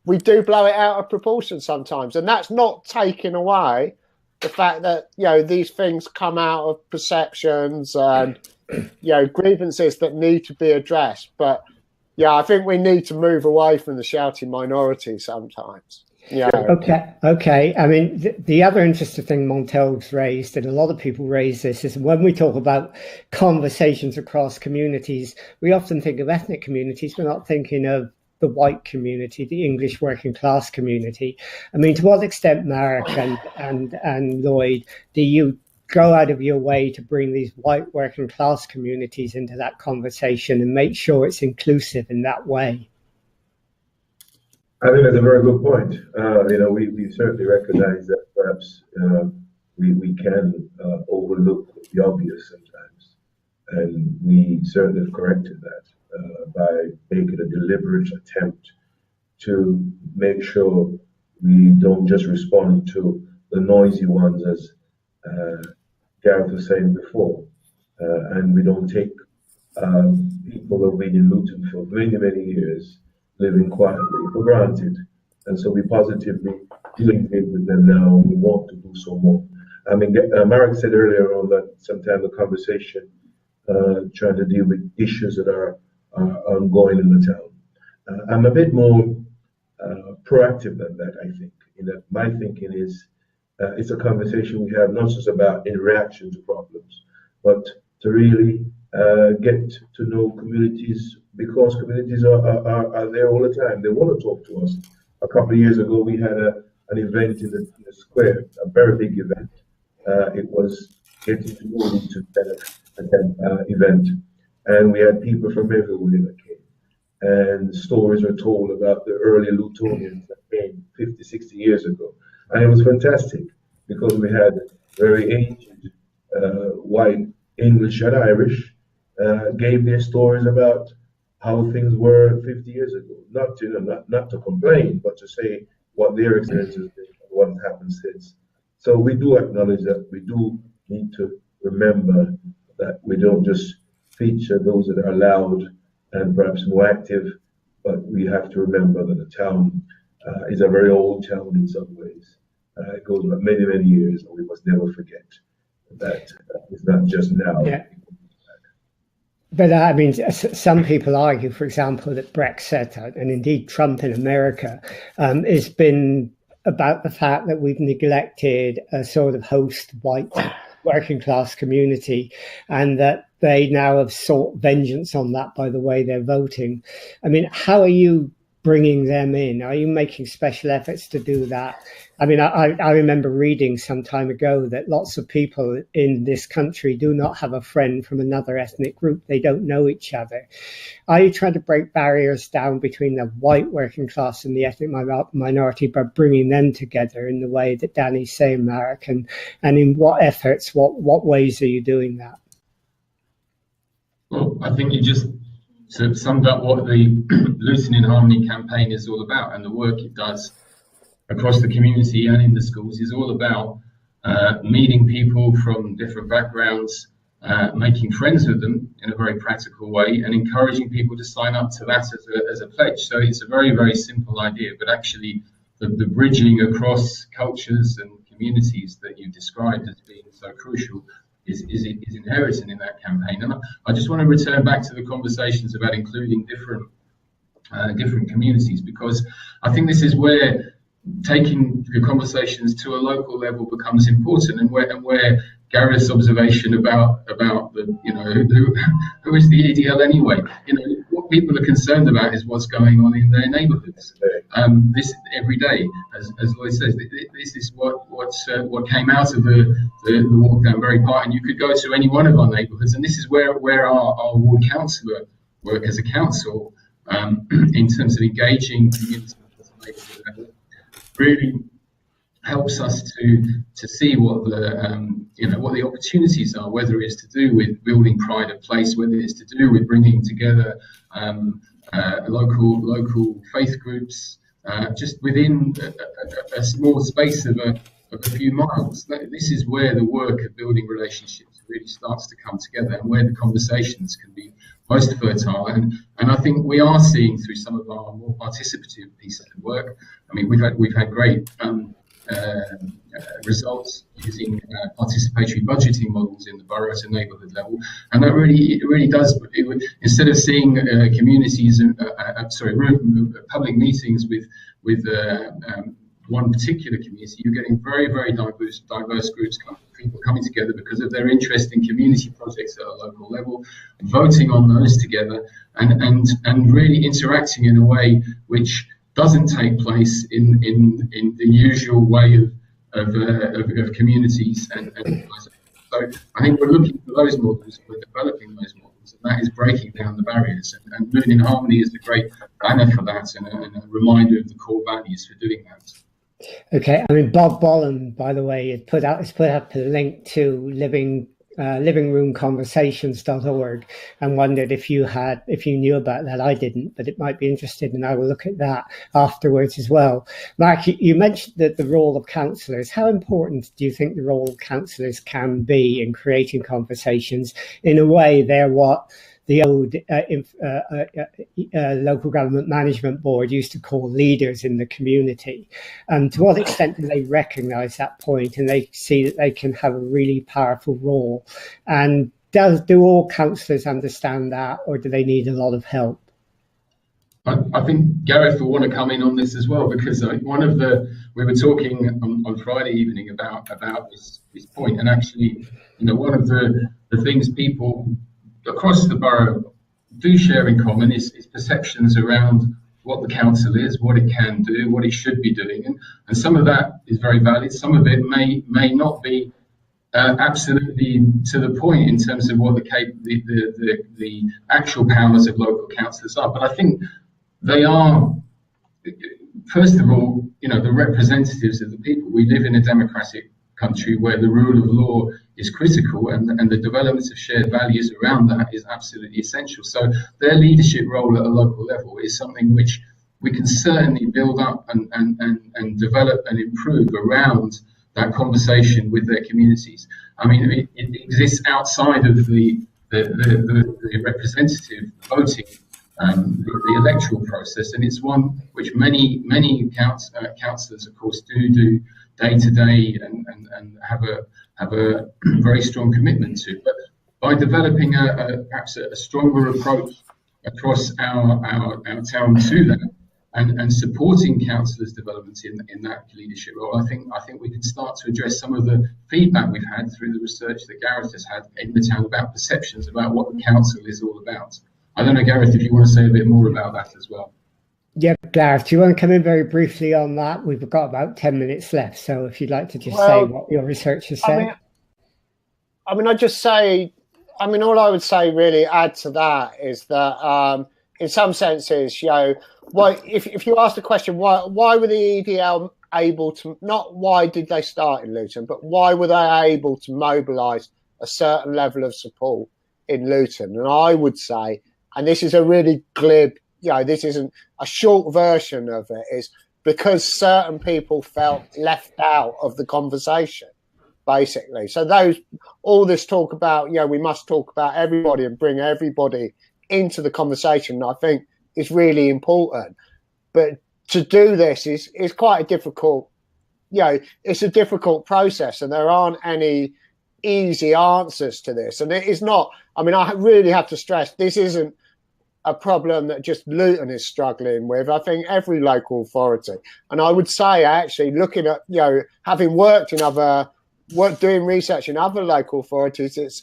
We do blow it out of proportion sometimes, and that's not taking away the fact that these things come out of perceptions and grievances that need to be addressed. But I think we need to move away from the shouting minority sometimes. Okay. I mean, the other interesting thing Montel's raised, and a lot of people raise this, is when we talk about conversations across communities, we often think of ethnic communities. We're not thinking of the white community, the English working class community. I mean, to what extent, Marek and Lloyd, do you go out of your way to bring these white working class communities into that conversation and make sure it's inclusive in that way? I think that's a very good point. We certainly recognize that perhaps we can overlook the obvious sometimes, and we certainly have corrected that by making a deliberate attempt to make sure we don't just respond to the noisy ones, as Gareth was saying before, and we don't take people who have been in Luton for many, many years living quietly for granted. And so we positively engage with them now, and we want to do so more. I mean, Marek said earlier on that sometimes the conversation trying to deal with issues that are ongoing in the town. I'm a bit more proactive than that, I think, in that my thinking is it's a conversation we have not just about in reaction to problems, but to really get to know communities, because communities are there all the time. They want to talk to us. A couple of years ago, we had an event in the square, a very big event. It was getting to know Luton event, and we had people from everywhere that came. And stories were told about the early Lutonians that came 50, 60 years ago. And it was fantastic because we had very ancient white English and Irish gave their stories about how things were 50 years ago. Not to complain, but to say what their experiences been and what has happened since. So we do acknowledge that we do need to remember that we don't just feature those that are loud and perhaps more active, but we have to remember that the town is a very old town in some ways. It goes back many, many years, and we must never forget that it's not just now. Yeah. But I mean, some people argue, for example, that Brexit and indeed Trump in America has been about the fact that we've neglected a sort of host white working class community, and that they now have sought vengeance on that by the way they're voting. I mean, how are you bringing them in? Are you making special efforts to do that? I mean, I remember reading some time ago that lots of people in this country do not have a friend from another ethnic group. They don't know each other. Are you trying to break barriers down between the white working class and the ethnic minority by bringing them together in the way that Danny's saying, Marek? And in what efforts, what ways are you doing that? Well, I think you just sort of summed up what the Luton in Harmony campaign is all about, and the work it does across the community and in the schools is all about meeting people from different backgrounds, making friends with them in a very practical way, and encouraging people to sign up to that as a pledge. So it's a very, very simple idea, but actually the bridging across cultures and communities that you described as being so crucial is inherent in that campaign. And I just want to return back to the conversations about including different communities, because I think this is where taking the conversations to a local level becomes important, and where Gareth's observation about the who is the EDL anyway? What people are concerned about is what's going on in their neighbourhoods. This every day, as Lloyd says, this is what came out of the walk down Bury Park, and you could go to any one of our neighbourhoods, and this is where our ward councillor work as a council in terms of engaging communities really helps us to see what the what the opportunities are, whether it's to do with building pride of place, whether it's to do with bringing together local faith groups just within a small space of a few miles. This is where the work of building relationships really starts to come together, and where the conversations can be most fertile. And I think we are seeing through some of our more participative pieces of work. I mean, we've had great results using participatory budgeting models in the borough at a neighbourhood level, and that really does. Instead of seeing communities, public meetings with one particular community, you're getting very, very diverse groups, people coming together because of their interest in community projects at a local level, voting on those together, and really interacting in a way which doesn't take place in the usual way of communities. And so I think we're looking for those models, we're developing those models, and that is breaking down the barriers. And Luton in Harmony is a great banner for that, and a reminder of the core values for doing that. Okay, I mean, Bob Bolland, by the way, has put up a link to livingroomconversations.org, and wondered if you knew about that. I didn't, but it might be interesting, and I will look at that afterwards as well. Mark, you mentioned that the role of councillors. How important do you think the role of councillors can be in creating conversations? In a way, they're what the old local government management board used to call leaders in the community. To what extent do they recognise that point, and they see that they can have a really powerful role? And do all councillors understand that, or do they need a lot of help? I think Gareth will want to come in on this as well, because we were talking on Friday evening about this point, and actually, one of the things people across the borough do share in common is perceptions around what the council is, what it can do, what it should be doing, and some of that is very valid. Some of it may not be absolutely to the point in terms of what the actual powers of local councillors are. But I think they are, first of all, the representatives of the people. We live in a democratic country where the rule of law is critical, and the development of shared values around that is absolutely essential. So their leadership role at a local level is something which we can certainly build up and develop and improve around that conversation with their communities. I mean, it exists outside of the representative voting, the electoral process, and it's one which many councillors, of course, do day to day and have a very strong commitment to. But by developing perhaps a stronger approach across our town to that, and supporting councillors' development in that leadership role, I think we can start to address some of the feedback we've had through the research that Gareth has had in the town about perceptions about what the council is all about. I don't know, Gareth, if you want to say a bit more about that as well. Yeah, Gareth, do you want to come in very briefly on that? We've got about 10 minutes left, so if you'd like to just say what your research has said. I'd just say, all I would say really add to that is that in some senses, why, if you ask the question, why were the EDL able to, not why did they start in Luton, but why were they able to mobilise a certain level of support in Luton? And I would say, and this is a really glib, this isn't a short version of it, is because certain people felt left out of the conversation, basically. So all this talk about, we must talk about everybody and bring everybody into the conversation, I think is really important. But to do this is quite a difficult, it's a difficult process, and there aren't any easy answers to this. And it is not, I really have to stress, this isn't a problem that just Luton is struggling with. I think every local authority, and I would say actually looking at, having worked doing research in other local authorities, it's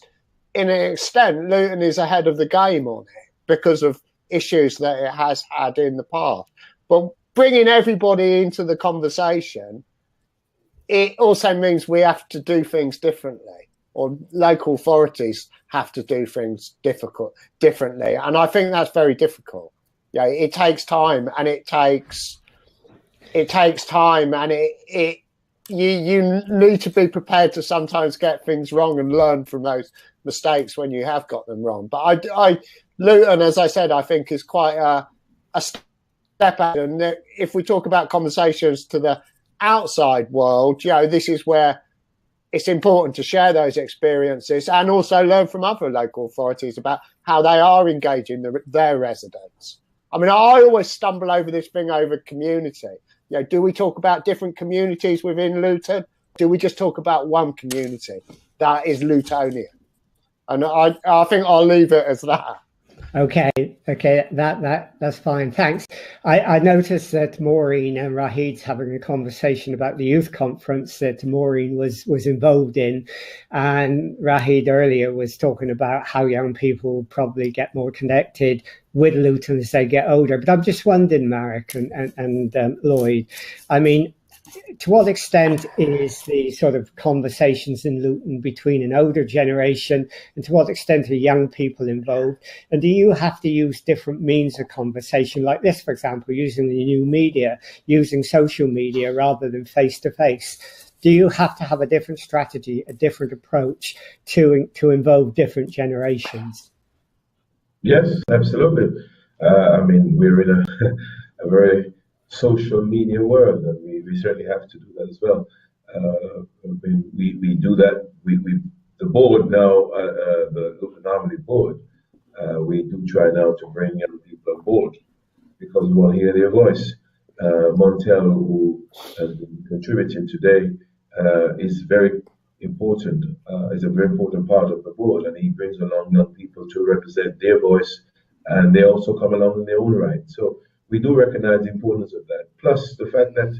in an extent Luton is ahead of the game on it because of issues that it has had in the past. But bringing everybody into the conversation, it also means we have to do things differently, or local authorities have to do things differently. And I think that's very difficult. It takes time, and it you need to be prepared to sometimes get things wrong and learn from those mistakes when you have got them wrong. But Luton, as I said, I think is quite a step out. And if we talk about conversations to the outside world, this is where it's important to share those experiences and also learn from other local authorities about how they are engaging their residents. I mean, I always stumble over this thing over community. Do we talk about different communities within Luton? Do we just talk about one community that is Lutonian? And I think I'll leave it as that. Okay, that's fine. Thanks. I noticed that Maureen and Rahid's having a conversation about the youth conference that Maureen was involved in, and Rahid earlier was talking about how young people probably get more connected with Luton as they get older. But I'm just wondering, Marek and Lloyd, I mean, to what extent is the sort of conversations in Luton between an older generation, and to what extent are young people involved? And do you have to use different means of conversation like this, for example, using the new media, using social media rather than face-to-face? Do you have to have a different strategy, a different approach to involve different generations? Yes, absolutely. I mean, we're in a very social media world, and we certainly have to do that as well. We do that. The board now, the Luton Harmony board, we do try now to bring young people on board because we want to hear their voice. Montel, who has been contributing today, is very important. Is a very important part of the board, and he brings along young people to represent their voice, and they also come along in their own right. So we do recognize the importance of that. Plus the fact that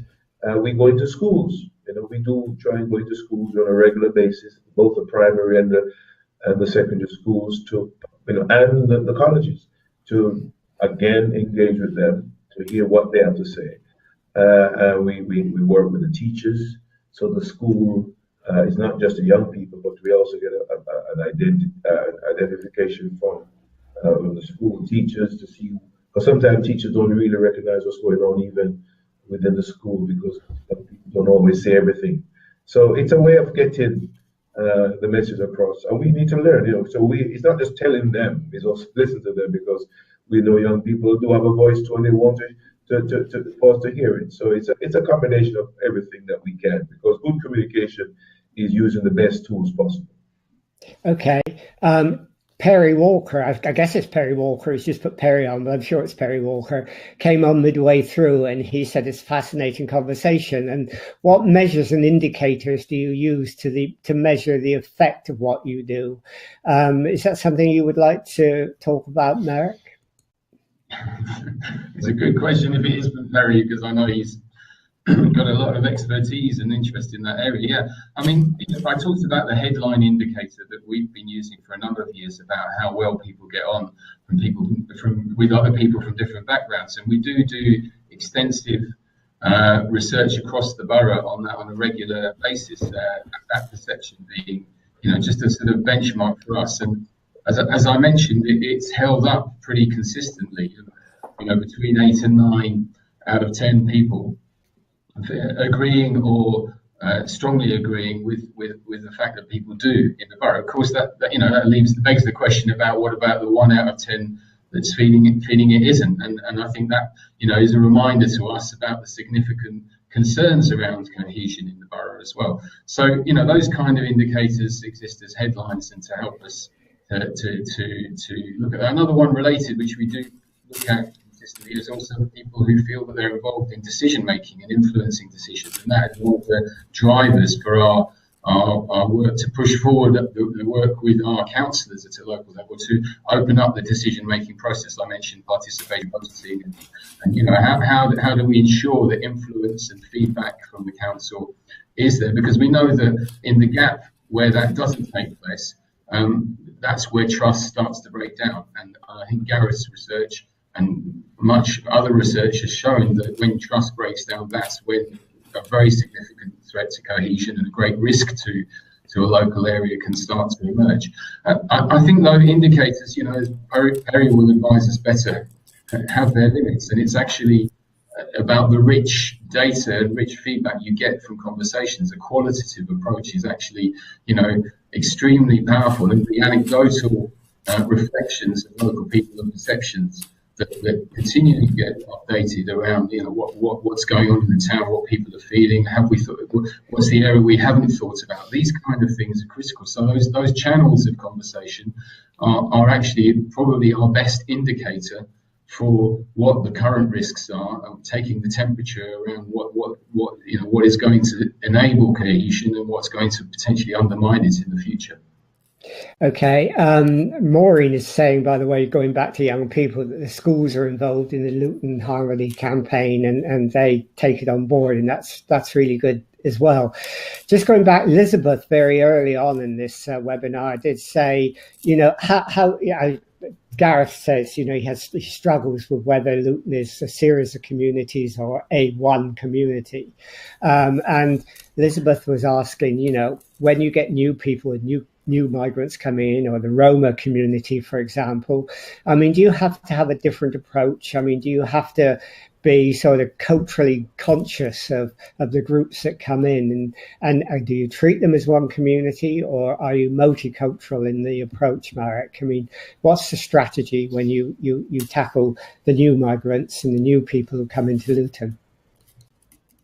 we go into schools. We do try and go into schools on a regular basis, both the primary and the secondary schools, and the colleges, to again engage with them, to hear what they have to say. And we work with the teachers, so the school is not just the young people, but we also get an identification from the school teachers to see. Because sometimes teachers don't really recognize what's going on even within the school because people don't always say everything. So it's a way of getting the message across, and we need to learn. So it's not just telling them; it's also listen to them because we know young people do have a voice too, and they want for us to hear it. So it's a combination of everything that we can, because good communication is using the best tools possible. Okay. Perry Walker, I guess it's Perry Walker, he's just put Perry on, but I'm sure it's Perry Walker, came on midway through and he said it's a fascinating conversation. And what measures and indicators do you use to measure the effect of what you do? Is that something you would like to talk about, Marek? It's a good question if it is from Perry, because I know he's got a lot of expertise and interest in that area. Yeah, I mean, I talked about the headline indicator that we've been using for a number of years about how well people get on with other people from different backgrounds, and we do extensive research across the borough on that on a regular basis. That perception being, just a sort of benchmark for us, and as I mentioned, it's held up pretty consistently. Between 8 and 9 out of 10 people agreeing or strongly agreeing with the fact that people do in the borough. Of course, that begs the question about what about the 1 out of 10 that's feeling it isn't, and I think that is a reminder to us about the significant concerns around cohesion in the borough as well. So those kind of indicators exist as headlines and to help us to look at that. Another one related, which we do look at consistently, is also people who feel that they're involved in decision making and influencing decisions, and that is one of the drivers for our work to push forward the work with our councillors at a local level to open up the decision making process. I mentioned participation budgeting, and how do we ensure that influence and feedback from the council is there, because we know that in the gap where that doesn't take place, that's where trust starts to break down. And I think Gareth's research and much other research has shown that when trust breaks down, that's when a very significant threat to cohesion and a great risk to a local area can start to emerge. I think those indicators, as Perry will advise us better, have their limits, and it's actually about the rich data and rich feedback you get from conversations. A qualitative approach is actually, extremely powerful, and the anecdotal reflections of local people and perceptions that continue to get updated around, what's going on in the town, what people are feeling, have we thought, what's the area we haven't thought about? These kind of things are critical. So those channels of conversation are actually probably our best indicator for what the current risks are, taking the temperature around what is going to enable cohesion and what's going to potentially undermine it in the future. Okay. Maureen is saying, by the way, going back to young people, that the schools are involved in the Luton Harmony campaign and they take it on board, and that's really good as well. Just going back, Elizabeth, very early on in this webinar, did say, how Gareth says, he struggles with whether Luton is a series of communities or a one community. And Elizabeth was asking, when you get new people and new migrants come in, or the Roma community, for example, do you have to have a different approach? Do you have to be sort of culturally conscious of the groups that come in, and do you treat them as one community, or are you multicultural in the approach, Marek? What's the strategy when you tackle the new migrants and the new people who come into Luton?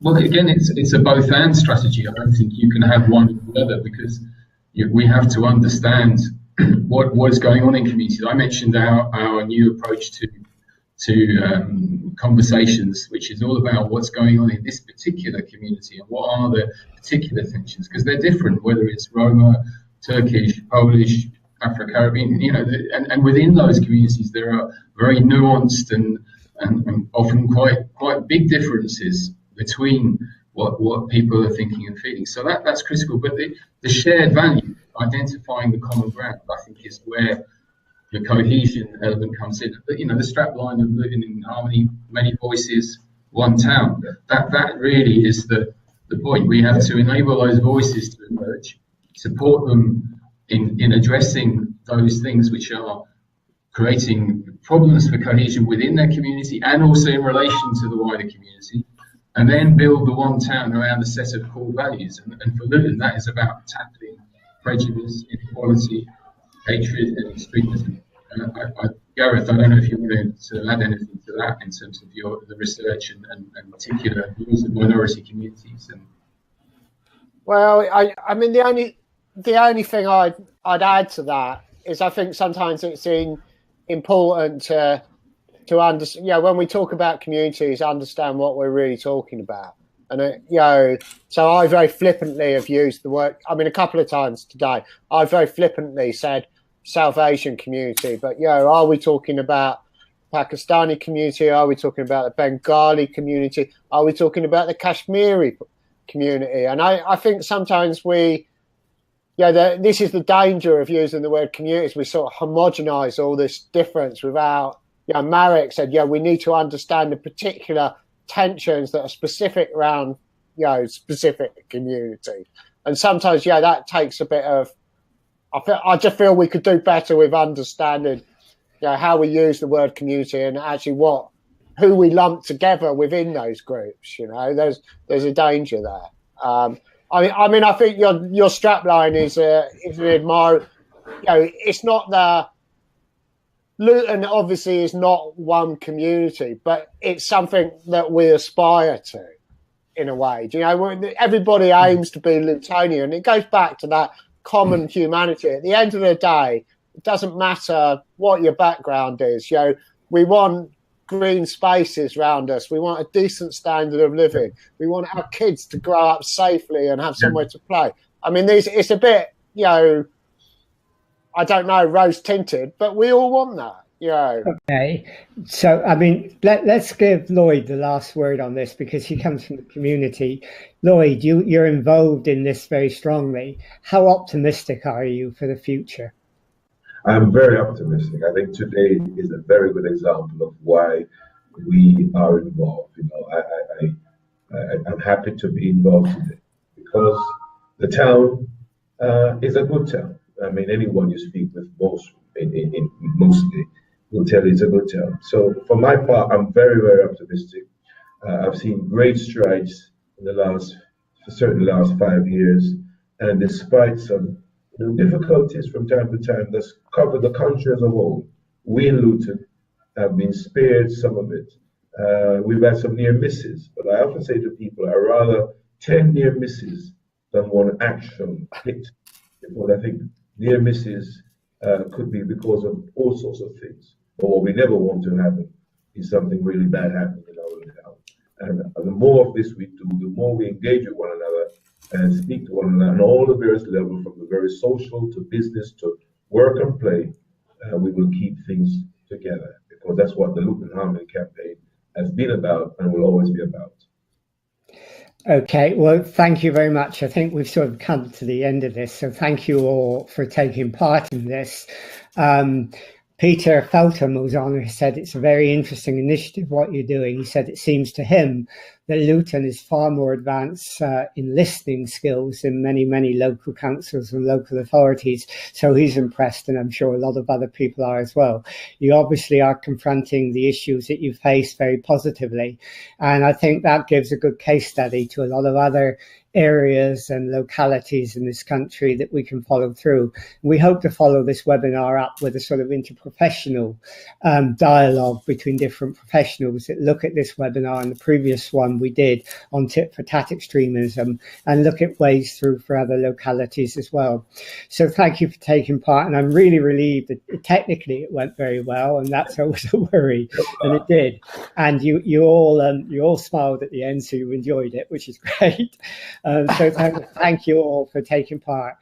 Well, again, it's a both and strategy. I don't think you can have one or the other, because we have to understand what is going on in communities. I mentioned our new approach to conversations, which is all about what's going on in this particular community and what are the particular tensions, because they're different, whether it's Roma, Turkish, Polish, Afro-Caribbean, and within those communities there are very nuanced and often quite big differences between what people are thinking and feeling. So that's critical. But the shared value, identifying the common ground, I think is where the cohesion element comes in. But, the strapline of living in harmony, many voices, one town, that really is the point. We have to enable those voices to emerge, support them in addressing those things which are creating problems for cohesion within their community and also in relation to the wider community, and then build the one town around a set of core values. And for Luton, that is about tackling prejudice, inequality, hatred, and extremism. Gareth, I don't know if you want to add anything to that in terms of the research and particular views of minority communities. Well, the only thing I'd add to that is I think sometimes it's important to understand, when we talk about communities, understand what we're really talking about. And, so I very flippantly have used the word, a couple of times today, I very flippantly said South Asian community, but, are we talking about Pakistani community? Are we talking about the Bengali community? Are we talking about the Kashmiri community? And I think sometimes this is the danger of using the word communities. We sort of homogenize all this difference without, Marek said, we need to understand the particular tensions that are specific around, specific community. And sometimes, that takes a bit of, I just feel we could do better with understanding, how we use the word community and actually who we lump together within those groups. There's a danger there. I think your strapline is an admirable. It's not the Luton obviously is not one community, but it's something that we aspire to, in a way. Everybody aims to be Lutonian, and it goes back to that common humanity. At the end of the day, it doesn't matter what your background is. We want green spaces around us. We want a decent standard of living. We want our kids to grow up safely and have somewhere to play. It's a bit, I don't know, rose tinted, but we all want that. Okay. So, let's give Lloyd the last word on this, because he comes from the community. Lloyd, you're involved in this very strongly. How optimistic are you for the future? I'm very optimistic. I think today is a very good example of why we are involved. I'm happy to be involved today because the town is a good town. Anyone you speak with mostly will tell you it's a good town. So for my part, I'm very, very optimistic. I've seen great strides in certainly the last 5 years, and despite some difficulties from time to time that's covered the country as a whole, we in Luton have been spared some of it. We've had some near misses, but I often say to people, I rather 10 near misses than one actual hit, because I think near misses could be because of all sorts of things. But what we never want to happen is something really bad happening in our town. And the more of this we do, the more we engage with one another and speak to one another on all the various levels, from the very social to business to work and play, we will keep things together, because that's what the Luton Harmony campaign has been about and will always be about. Okay, well, thank you very much. I think we've sort of come to the end of this, so thank you all for taking part in this. Peter Feltham was on and said it's a very interesting initiative what you're doing. He said it seems to him that Luton is far more advanced in listening skills than many local councils and local authorities. So he's impressed, and I'm sure a lot of other people are as well. You obviously are confronting the issues that you face very positively. And I think that gives a good case study to a lot of other areas and localities in this country that we can follow through. We hope to follow this webinar up with a sort of interprofessional dialogue between different professionals that look at this webinar and the previous one we did on tit for tat extremism, and look at ways through for other localities as well. So thank you for taking part, and I'm really relieved that technically it went very well, and that's always a worry, and it did. And you all smiled at the end, so you enjoyed it, which is great. So thank you all for taking part.